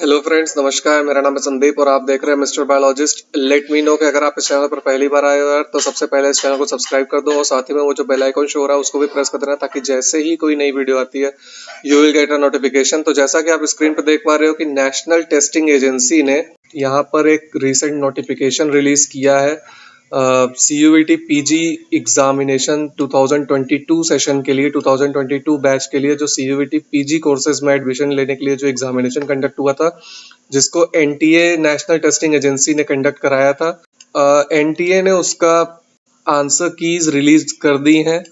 Hello friends, नमस्कार। मेरा नाम है संदीप और आप देख रहे हैं mister biologist. Let me know कि अगर आप इस चैनल पर पहली बार आए हो यार तो सबसे पहले इस चैनल को सब्सक्राइब कर दो और साथ ही में वो जो बेल आइकन शो हो रहा है उसको भी प्रेस कर देना ताकि जैसे ही कोई नई वीडियो आती है you will get a notification. तो जैसा कि आप स्क्रीन पर देख पा रहे हो कि नेशनल टेस्टिंग एजेंसी ने यहाँ पर एक रिसेंट नोटिफिकेशन रिलीज किया है CUET PG एग्जामिनेशन 2022 सेशन के लिए, 2022 बैच के लिए, जो CUET PG कोर्सेज में एडमिशन लेने के लिए जो एग्जामिनेशन कंडक्ट हुआ था, जिसको NTA नेशनल टेस्टिंग एजेंसी ने कंडक्ट कराया था। NTA ने उसका आंसर कीज रिलीज कर दी हैं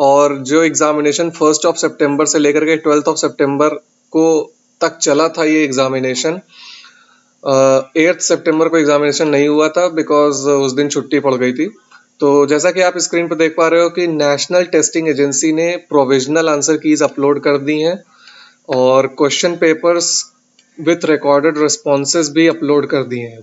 और जो एग्जामिनेशन 1 सितंबर से लेकर के 12 सितंबर को तक चला था, ये एग्जामिनेशन 8 सितंबर को एग्जामिनेशन नहीं हुआ था बिकॉज उस दिन छुट्टी पड़ गई थी। तो जैसा कि आप स्क्रीन पर देख पा रहे हो कि नेशनल टेस्टिंग एजेंसी ने प्रोविजनल आंसर कीज अपलोड कर दी हैं और question papers with recorded responses भी अपलोड कर दिए हैं।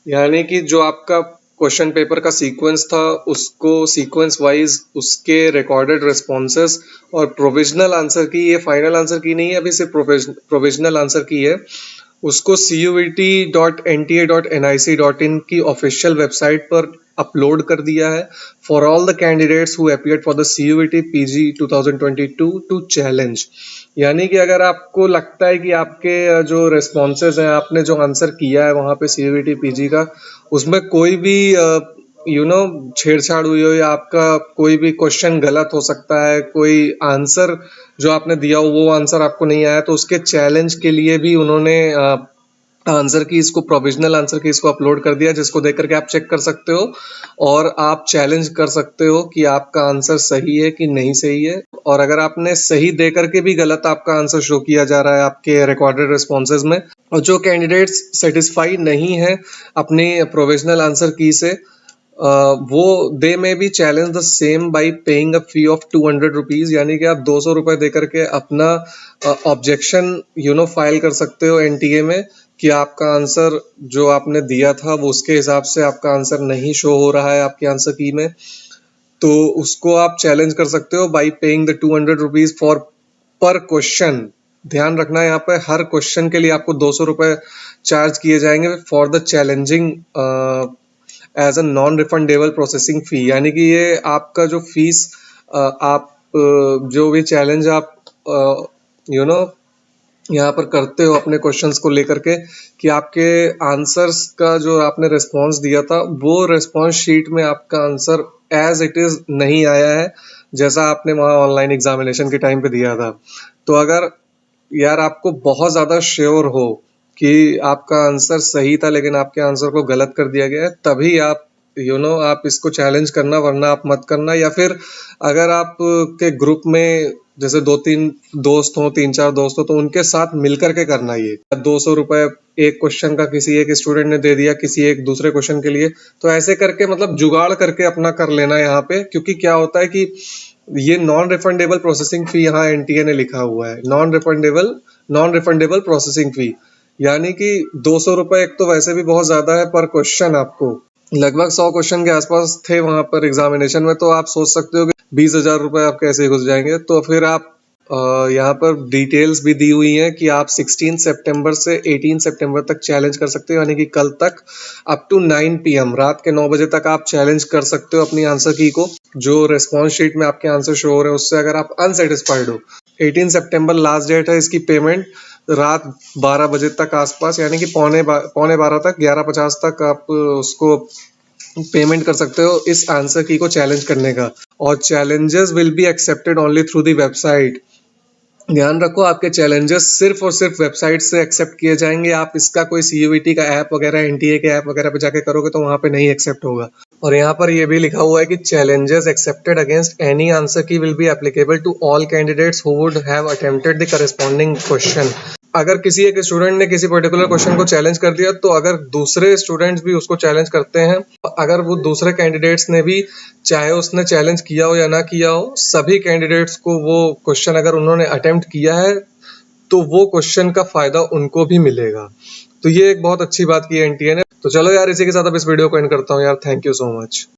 यानी कि जो आपका क्वेश्चन पेपर का सीक्वेंस था उसको सीक्वेंस वाइज उसके रिकॉर्डेड रिस्पॉन्सेज और प्रोविजनल आंसर की, ये फाइनल आंसर की नहीं है, अभी सिर्फ प्रोविजनल आंसर की है, उसको CUET.NTA.nic.in की ऑफिशियल वेबसाइट पर अपलोड कर दिया है for all the candidates who appeared for the CUET PG 2022 to challenge. यानी कि अगर आपको लगता है कि आपके जो रिस्पॉन्सेज हैं, आपने जो आंसर किया है वहाँ पे CUET PG का, उसमें कोई भी छेड़छाड़ हुई हो या आपका कोई भी क्वेश्चन गलत हो सकता है, कोई आंसर जो आपने दिया हो वो आंसर आपको नहीं आया, तो उसके चैलेंज के लिए भी उन्होंने आंसर की इसको प्रोविजनल आंसर की इसको अपलोड कर दिया, जिसको देख करके आप चेक कर सकते हो और आप चैलेंज कर सकते हो कि आपका आंसर सही है कि नहीं सही है। और अगर आपने सही दे करके भी गलत आपका आंसर शो किया जा रहा है आपके रिकॉर्डेड रिस्पॉन्सेज में, और जो कैंडिडेट्स सेटिस्फाई नहीं है अपनी प्रोविजनल आंसर की से, वो they may be challenge the same by paying a fee of 200 rupees. यानी कि आप 200 रुपए दे करके अपना ऑब्जेक्शन फाइल कर सकते हो NTA में कि आपका आंसर जो आपने दिया था वो उसके हिसाब से आपका आंसर नहीं शो हो रहा है आपकी आंसर की में, तो उसको आप चैलेंज कर सकते हो by paying the 200 rupees for पर क्वेश्चन। ध्यान रखना है यहाँ पे हर क्वेश्चन के लिए आपको 200 रुपए चार्ज किए जाएंगे for the challenging as a non refundable processing fee. यानी कि ये आपका जो फीस आप जो भी चैलेंज आप यहाँ पर करते हो अपने क्वेश्चंस को लेकर के कि आपके आंसर्स का जो आपने रिस्पांस दिया था वो रिस्पांस शीट में आपका आंसर एज इट इज नहीं आया है जैसा आपने वहाँ ऑनलाइन एग्जामिनेशन के टाइम पे दिया था। तो अगर यार आपको बहुत ज़्यादा श्योर हो कि आपका आंसर सही था लेकिन आपके आंसर को गलत कर दिया गया है, तभी आप आप इसको चैलेंज करना, वरना आप मत करना। या फिर अगर आप के ग्रुप में जैसे 2-3 दोस्त हो, 3-4 दोस्त हो, तो उनके साथ मिलकर के करना। ये 200 रुपए एक क्वेश्चन का किसी एक स्टूडेंट ने दे दिया किसी एक दूसरे क्वेश्चन के लिए, तो ऐसे करके मतलब जुगाड़ करके अपना कर लेना यहाँ पे। क्योंकि क्या होता है कि ये नॉन रिफंडेबल प्रोसेसिंग फी यहाँ NTA ने लिखा हुआ है, नॉन रिफंडेबल प्रोसेसिंग फी। यानी कि 200 रुपए एक तो वैसे भी बहुत ज्यादा है पर क्वेश्चन। आपको लगभग 100 क्वेश्चन के आसपास थे वहां पर एग्जामिनेशन में, तो आप सोच सकते हो कि 20,000 रुपए आप कैसे घुस जाएंगे। तो फिर आप यहाँ पर डिटेल्स भी दी हुई हैं कि आप 16 सितंबर से 18 सितंबर तक चैलेंज कर सकते हो। यानी कि कल तक अप टू 9 PM, रात के 9 बजे तक आप चैलेंज कर सकते हो अपनी आंसर की को। जो रिस्पॉन्स शीट में आपके आंसर शो हो रहे हैं उससे अगर आप अनसेटिस्फाइड हो, 18 सितंबर लास्ट डेट है इसकी पेमेंट, रात 12 बजे तक आसपास, यानी कि पौने 12 तक, 11:50 तक आप उसको पेमेंट कर सकते हो इस आंसर की को चैलेंज करने का। और challenges will be accepted only through the website. ध्यान रखो आपके चैलेंजेस सिर्फ और सिर्फ वेबसाइट से एक्सेप्ट किए जाएंगे। आप इसका कोई CUET का ऐप वगैरह, NTA के ऐप वगैरह पे जाके करोगे तो वहां पे नहीं एक्सेप्ट होगा। और यहाँ पर ये भी लिखा हुआ है कि challenges accepted against any answer key will be applicable to all candidates who would have attempted the corresponding question. अगर किसी एक स्टूडेंट ने किसी पर्टिकुलर क्वेश्चन को चैलेंज कर दिया, तो अगर दूसरे स्टूडेंट्स भी उसको चैलेंज करते हैं, अगर वो दूसरे कैंडिडेट्स ने भी, चाहे उसने चैलेंज किया हो या ना किया हो, सभी कैंडिडेट्स को वो क्वेश्चन अगर उन्होंने अटेम्प्ट किया है तो वो क्वेश्चन का फायदा उनको भी मिलेगा। तो ये एक बहुत अच्छी बात की है NTA ने। तो चलो यार, इसी के साथ अब इस वीडियो को एंड करता हूँ यार। Thank you so much.